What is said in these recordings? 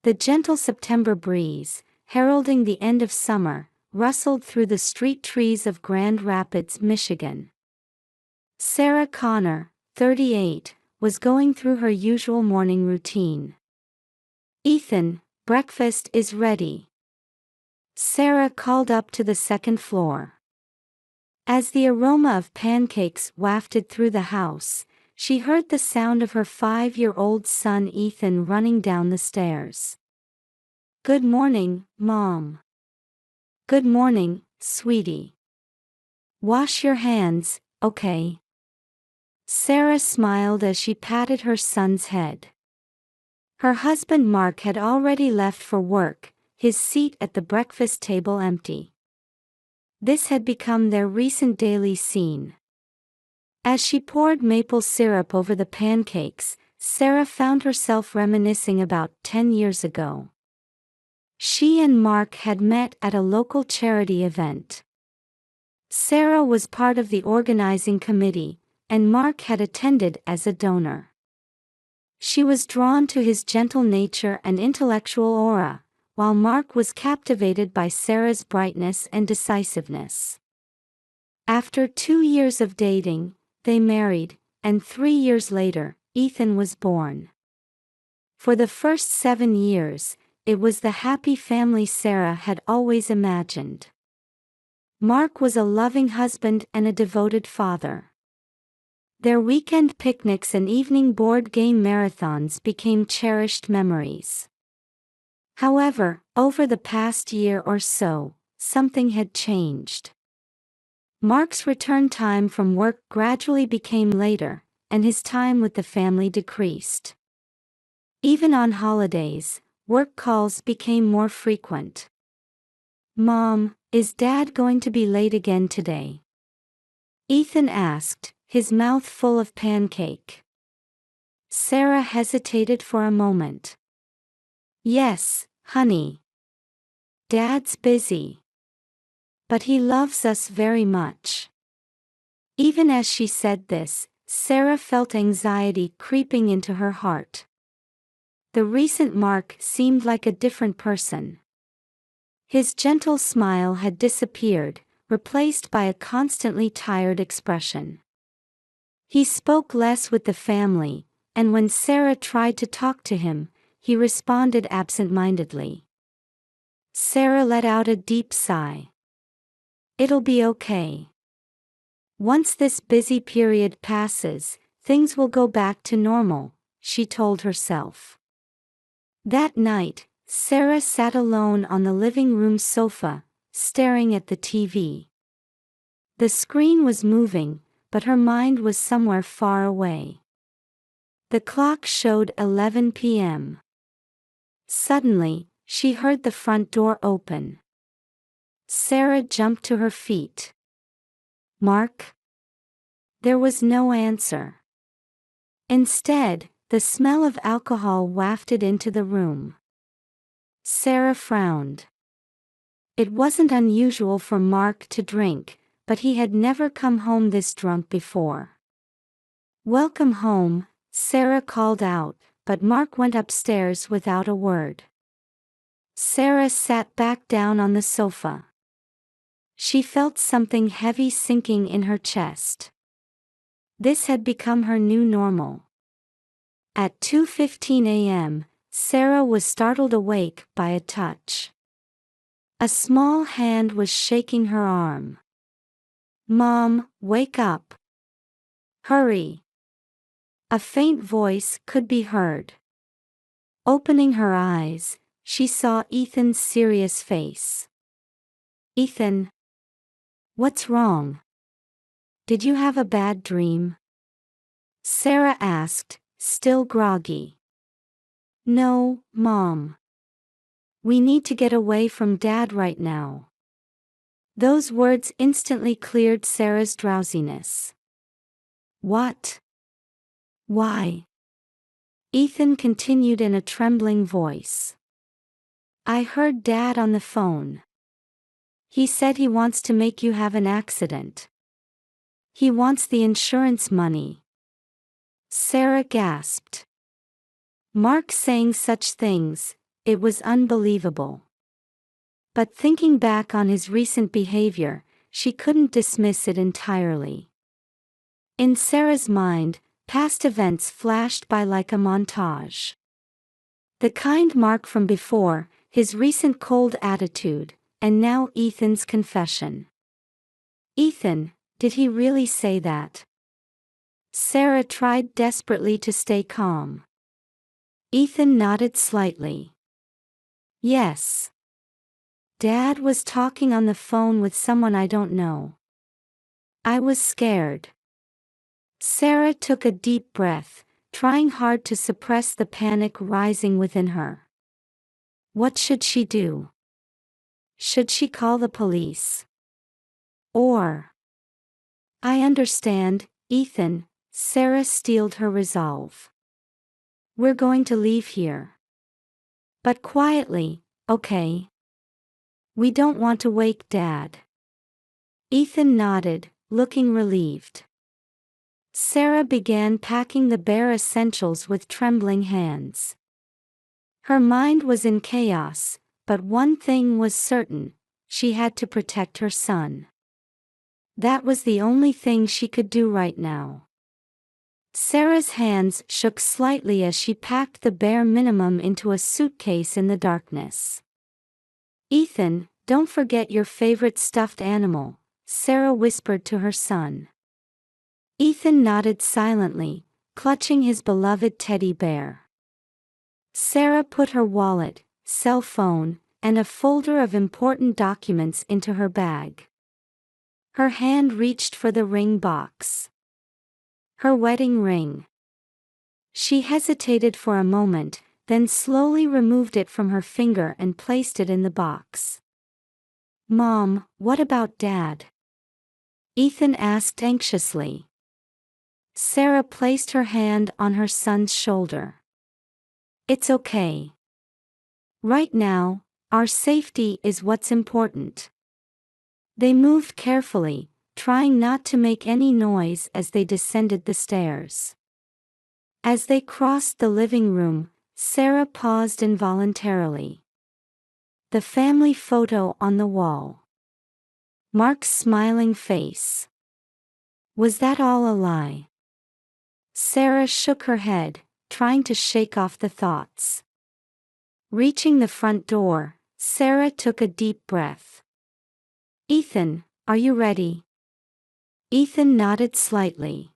The gentle September breeze, heralding the end of summer, rustled through the street trees of Grand Rapids, Michigan. Sarah Connor, 38, was going through her usual morning routine. "Ethan, breakfast is ready," Sarah called up to the second floor. As the aroma of pancakes wafted through the house, she heard the sound of her 5-year-old son Ethan running down the stairs. "Good morning, Mom." "Good morning, sweetie. Wash your hands, okay?" Sarah smiled as she patted her son's head. Her husband Mark had already left for work, his seat at the breakfast table empty. This had become their recent daily scene. As she poured maple syrup over the pancakes, Sarah found herself reminiscing about 10 years ago. She and Mark had met at a local charity event. Sarah was part of the organizing committee, and Mark had attended as a donor. She was drawn to his gentle nature and intellectual aura, while Mark was captivated by Sarah's brightness and decisiveness. After 2 years of dating, they married, and 3 years later, Ethan was born. For the first 7 years, it was the happy family Sarah had always imagined. Mark was a loving husband and a devoted father. Their weekend picnics and evening board game marathons became cherished memories. However, over the past year or so, something had changed. Mark's return time from work gradually became later, and his time with the family decreased. Even on holidays, work calls became more frequent. "Mom, is Dad going to be late again today?" Ethan asked, his mouth full of pancake. Sarah hesitated for a moment. "Yes, honey. Dad's busy. But he loves us very much." Even as she said this, Sarah felt anxiety creeping into her heart. The recent Mark seemed like a different person. His gentle smile had disappeared, replaced by a constantly tired expression. He spoke less with the family, and when Sarah tried to talk to him, he responded absent-mindedly. Sarah let out a deep sigh. "It'll be okay. Once this busy period passes, things will go back to normal," she told herself. That night, Sarah sat alone on the living room sofa, staring at the TV. The screen was moving, but her mind was somewhere far away. The clock showed 11 p.m. Suddenly, she heard the front door open. Sarah jumped to her feet. "Mark?" There was no answer. Instead, the smell of alcohol wafted into the room. Sarah frowned. It wasn't unusual for Mark to drink, but he had never come home this drunk before. "Welcome home," Sarah called out, but Mark went upstairs without a word. Sarah sat back down on the sofa. She felt something heavy sinking in her chest. This had become her new normal. At 2:15 a.m., Sarah was startled awake by a touch. A small hand was shaking her arm. "Mom, wake up. Hurry." A faint voice could be heard. Opening her eyes, she saw Ethan's serious face. "Ethan. What's wrong? Did you have a bad dream?" Sarah asked, still groggy. "No, Mom. We need to get away from Dad right now." Those words instantly cleared Sarah's drowsiness. "What? Why?" Ethan continued in a trembling voice. "I heard Dad on the phone. He said he wants to make you have an accident. He wants the insurance money." Sarah gasped. "Mark saying such things, It was unbelievable. But thinking back on his recent behavior, she couldn't dismiss it entirely. In Sarah's mind, past events flashed by like a montage. The kind Mark from before, his recent cold attitude, and now Ethan's confession. Ethan, did he really say that? Sarah tried desperately to stay calm. Ethan nodded slightly. Yes. Dad was talking on the phone with someone I don't know. I was scared. Sarah took a deep breath, trying hard to suppress the panic rising within her. What should she do? Should she call the police? Or... I understand, Ethan, Sarah steeled her resolve. We're going to leave here. But quietly, okay? We don't want to wake Dad. Ethan nodded, looking relieved. Sarah began packing the bare essentials with trembling hands. Her mind was in chaos, but one thing was certain: she had to protect her son. That was the only thing she could do right now. Sarah's hands shook slightly as she packed the bare minimum into a suitcase in the darkness. Ethan, don't forget your favorite stuffed animal, Sarah whispered to her son. Ethan nodded silently, clutching his beloved teddy bear. Sarah put her wallet, cell phone, and a folder of important documents into her bag. Her hand reached for the ring box. Her wedding ring. She hesitated for a moment, then slowly removed it from her finger and placed it in the box. Mom, what about Dad? Ethan asked anxiously. Sarah placed her hand on her son's shoulder. It's okay. Right now, our safety is what's important. They moved carefully, trying not to make any noise as they descended the stairs. As they crossed the living room, Sarah paused involuntarily. The family photo on the wall. Mark's smiling face. Was that all a lie? Sarah shook her head, trying to shake off the thoughts. Reaching the front door, Sarah took a deep breath. Ethan, are you ready? Ethan nodded slightly.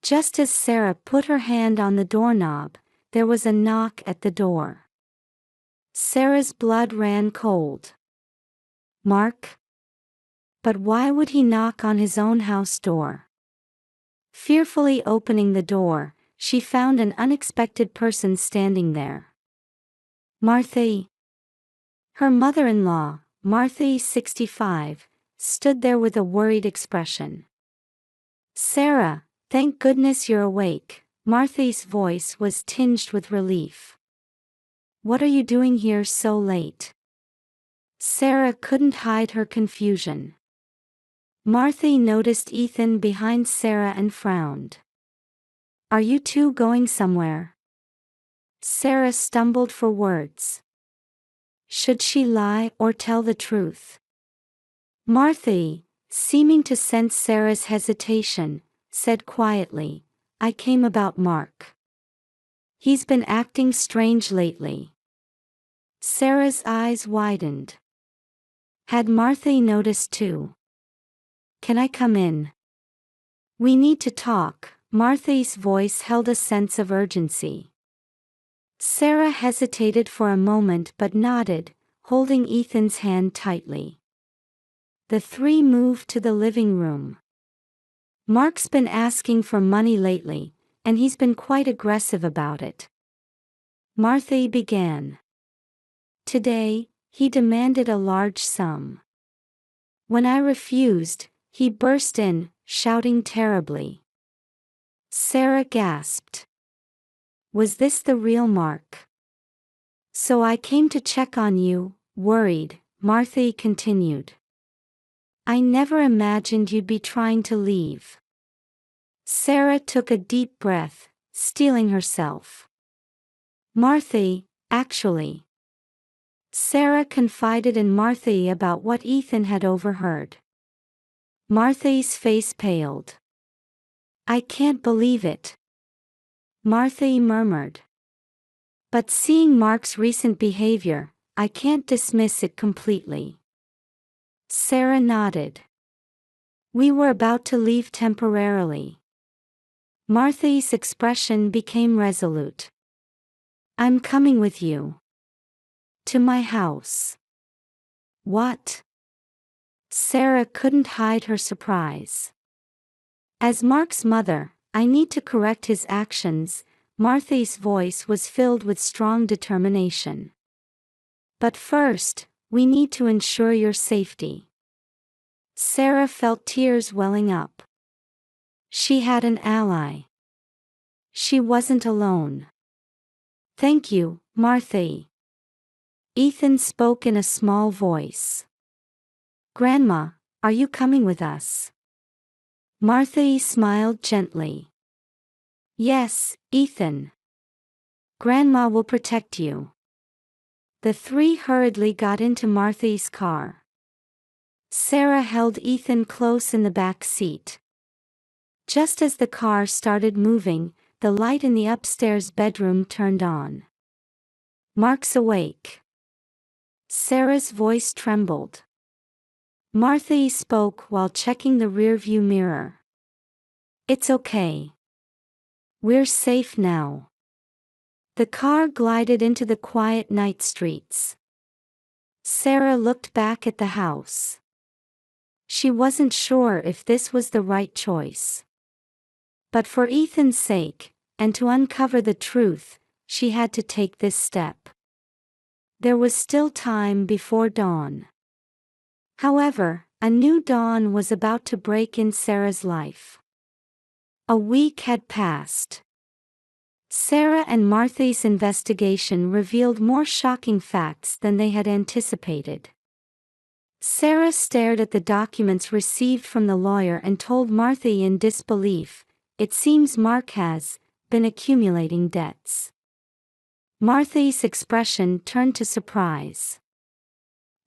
Just as Sarah put her hand on the doorknob, there was a knock at the door. Sarah's blood ran cold. Mark? But why would he knock on his own house door? Fearfully opening the door, she found an unexpected person standing there. Martha. Her mother-in-law, Martha, 65, stood there with a worried expression. Sarah, thank goodness you're awake. Martha's voice was tinged with relief. What are you doing here so late? Sarah couldn't hide her confusion. Martha noticed Ethan behind Sarah and frowned. Are you two going somewhere? Sarah stumbled for words. Should she lie or tell the truth? Martha, seeming to sense Sarah's hesitation, said quietly, I came about Mark. He's been acting strange lately. Sarah's eyes widened. Had Martha noticed too? Can I come in? We need to talk. Martha's voice held a sense of urgency. Sarah hesitated for a moment but nodded, holding Ethan's hand tightly. The three moved to the living room. Mark's been asking for money lately, and he's been quite aggressive about it. Martha began. Today, he demanded a large sum. When I refused, he burst in, shouting terribly. Sarah gasped. Was this the real Mark? So I came to check on you, worried, Martha continued. I never imagined you'd be trying to leave. Sarah took a deep breath, steeling herself. Martha, Actually, Sarah confided in Martha about what Ethan had overheard. Martha's face paled. I can't believe it, Martha murmured. But seeing Mark's recent behavior, I can't dismiss it completely. Sarah nodded. We were about to leave temporarily. Martha's expression became resolute. I'm coming with you. To my house. What? Sarah couldn't hide her surprise. As Mark's mother, I need to correct his actions. Martha's voice was filled with strong determination. But first, we need to ensure your safety. Sarah felt tears welling up. She had an ally. She wasn't alone. Thank you, Martha. Ethan spoke in a small voice. Grandma, are you coming with us? Martha smiled gently. Yes, Ethan. Grandma will protect you. The three hurriedly got into Martha's car. Sarah held Ethan close in the back seat. Just as the car started moving, the light in the upstairs bedroom turned on. Mark's awake. Sarah's voice trembled. Martha spoke while checking the rearview mirror. It's okay. We're safe now. The car glided into the quiet night streets. Sarah looked back at the house. She wasn't sure if this was the right choice. But for Ethan's sake, and to uncover the truth, she had to take this step. There was still time before dawn. However, a new dawn was about to break in Sarah's life. A week had passed. Sarah and Martha's investigation revealed more shocking facts than they had anticipated. Sarah stared at the documents received from the lawyer and told Martha in disbelief, it seems Mark has been accumulating debts. Martha's expression turned to surprise.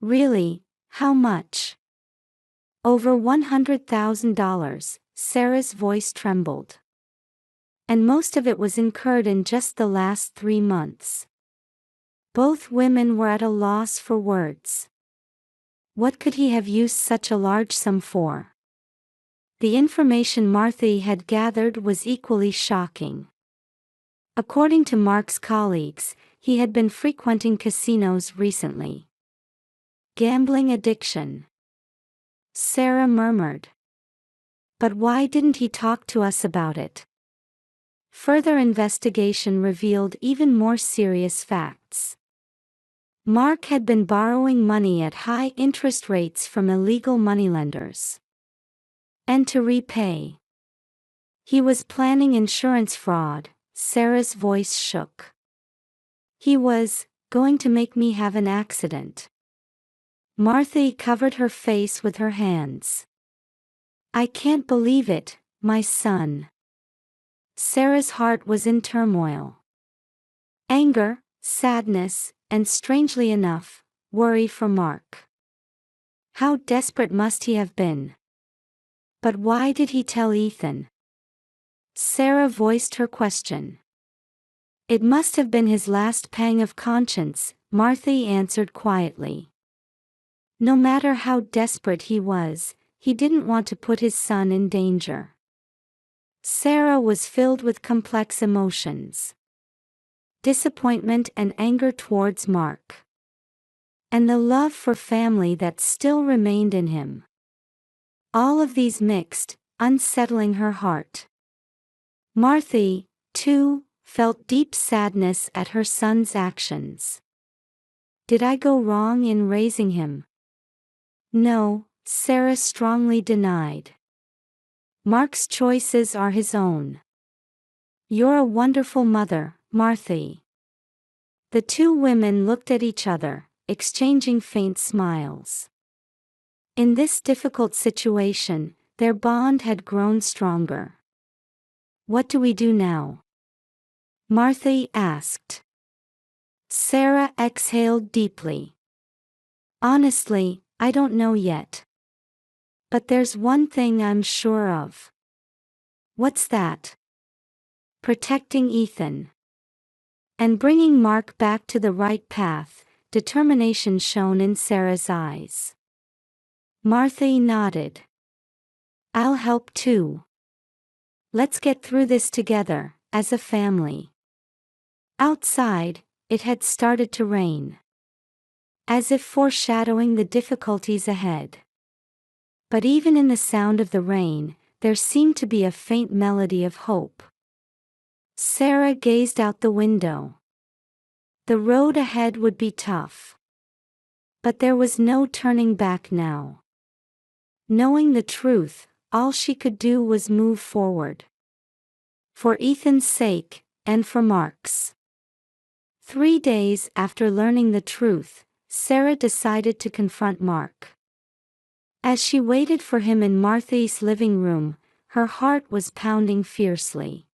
Really, how much? Over $100,000, Sarah's voice trembled. And most of it was incurred in just the last 3 months. Both women were at a loss for words. What could he have used such a large sum for? The information Martha had gathered was equally shocking. According to Mark's colleagues, he had been frequenting casinos recently. Gambling addiction. Sarah murmured. But why didn't he talk to us about it? Further investigation revealed even more serious facts. Mark had been borrowing money at high interest rates from illegal moneylenders. And to repay. He was planning insurance fraud. Sarah's voice shook. He was going to make me have an accident. Martha covered her face with her hands. I can't believe it, my son. Sarah's heart was in turmoil. Anger, sadness, and strangely enough, worry for Mark. How desperate must he have been? But why did he tell Ethan? Sarah voiced her question. It must have been his last pang of conscience, Martha answered quietly. No matter how desperate he was, he didn't want to put his son in danger. Sarah was filled with complex emotions. Disappointment and anger towards Mark. And the love for family that still remained in him. All of these mixed, unsettling her heart. Martha, too, felt deep sadness at her son's actions. Did I go wrong in raising him? No, Sarah strongly denied. Mark's choices are his own. You're a wonderful mother, Martha. The two women looked at each other, exchanging faint smiles. In this difficult situation, their bond had grown stronger. What do we do now? Martha asked. Sarah exhaled deeply. Honestly, I don't know yet. But there's one thing I'm sure of. What's that? Protecting Ethan. And bringing Mark back to the right path, determination shone in Sarah's eyes. Martha nodded. I'll help too. Let's get through this together, as a family. Outside, it had started to rain. As if foreshadowing the difficulties ahead. But even in the sound of the rain, there seemed to be a faint melody of hope. Sarah gazed out the window. The road ahead would be tough. But there was no turning back now. Knowing the truth, all she could do was move forward. For Ethan's sake, and for Mark's. 3 days after learning the truth, Sarah decided to confront Mark. As she waited for him in Martha's living room, her heart was pounding fiercely.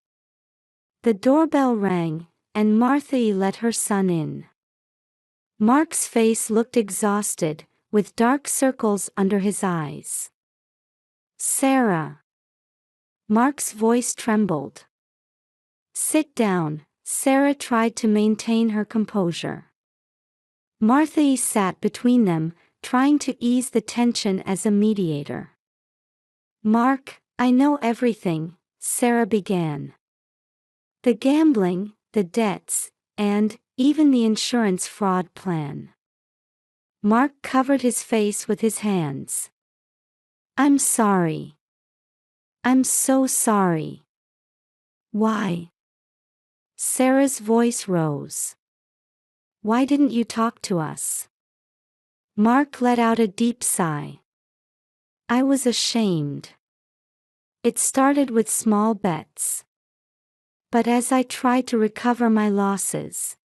The doorbell rang, and Martha let her son in. Mark's face looked exhausted, with dark circles under his eyes. Sarah. Mark's voice trembled. Sit down, Sarah tried to maintain her composure. Martha sat between them, trying to ease the tension as a mediator. Mark, I know everything, Sarah began. The gambling, the debts, and even the insurance fraud plan. Mark covered his face with his hands. I'm sorry. I'm so sorry. Why? Sarah's voice rose. Why didn't you talk to us? Mark let out a deep sigh. I was ashamed. It started with small bets. But as I tried to recover my losses.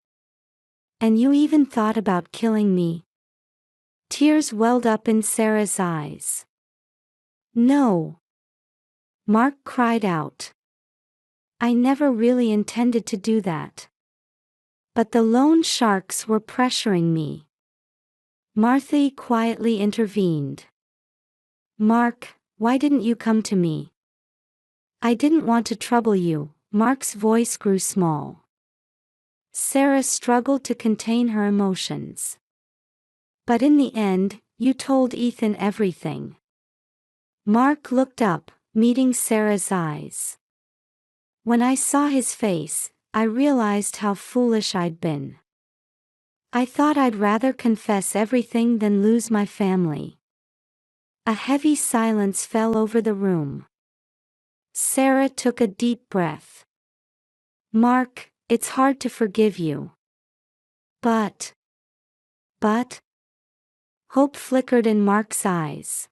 And you even thought about killing me. Tears welled up in Sarah's eyes. No. Mark cried out. I never really intended to do that. But the loan sharks were pressuring me. Martha quietly intervened. Mark, why didn't you come to me? I didn't want to trouble you. Mark's voice grew small. Sarah struggled to contain her emotions. But in the end, you told Ethan everything. Mark looked up, meeting Sarah's eyes. When I saw his face, I realized how foolish I'd been. I thought I'd rather confess everything than lose my family. A heavy silence fell over the room. Sarah took a deep breath. Mark, it's hard to forgive you. But. Hope flickered in Mark's eyes.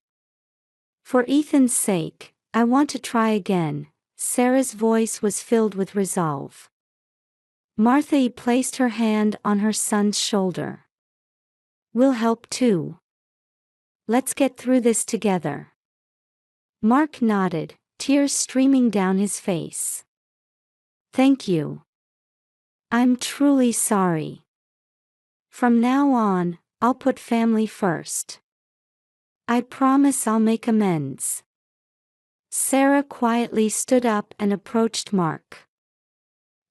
For Ethan's sake, I want to try again. Sarah's voice was filled with resolve. Martha placed her hand on her son's shoulder. We'll help too. Let's get through this together. Mark nodded, tears streaming down his face. Thank you. I'm truly sorry. From now on, I'll put family first. I promise I'll make amends. Sarah quietly stood up and approached Mark.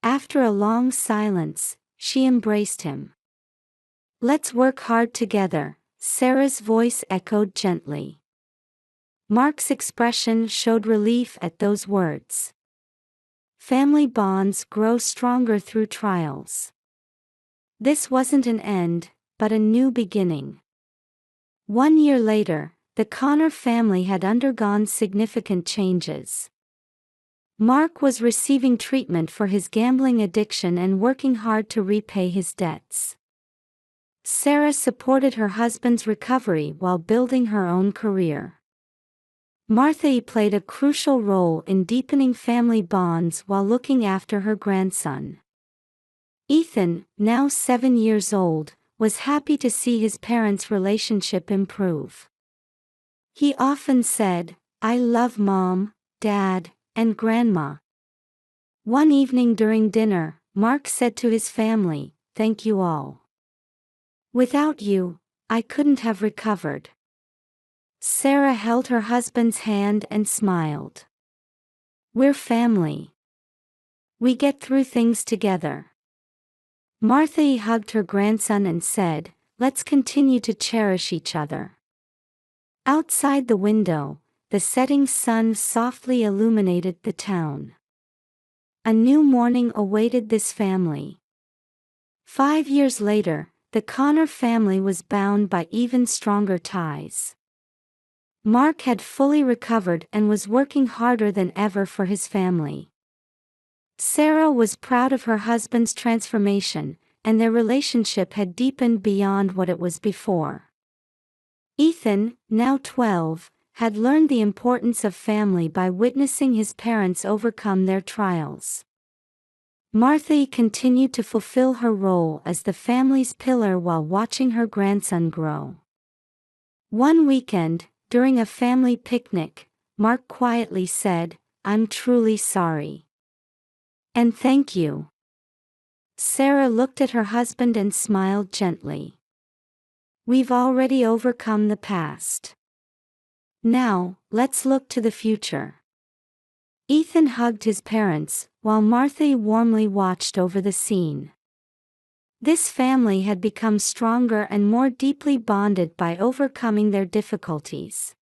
After a long silence, she embraced him. Let's work hard together, Sarah's voice echoed gently. Mark's expression showed relief at those words. Family bonds grow stronger through trials. This wasn't an end, but a new beginning. 1 year later, the Connor family had undergone significant changes. Mark was receiving treatment for his gambling addiction and working hard to repay his debts. Sarah supported her husband's recovery while building her own career. Martha played a crucial role in deepening family bonds while looking after her grandson. Ethan, now 7 years old, was happy to see his parents' relationship improve. He often said, I love Mom, Dad, and Grandma. One evening during dinner, Mark said to his family, thank you all. Without you, I couldn't have recovered. Sarah held her husband's hand and smiled. We're family. We get through things together. Martha hugged her grandson and said, let's continue to cherish each other. Outside the window, the setting sun softly illuminated the town. A new morning awaited this family. 5 years later, the Connor family was bound by even stronger ties. Mark had fully recovered and was working harder than ever for his family. Sarah was proud of her husband's transformation, and their relationship had deepened beyond what it was before. Ethan, now 12, had learned the importance of family by witnessing his parents overcome their trials. Martha continued to fulfill her role as the family's pillar while watching her grandson grow. One weekend, during a family picnic, Mark quietly said, I'm truly sorry. And thank you. Sarah looked at her husband and smiled gently. We've already overcome the past. Now, let's look to the future. Ethan hugged his parents, while Martha warmly watched over the scene. This family had become stronger and more deeply bonded by overcoming their difficulties.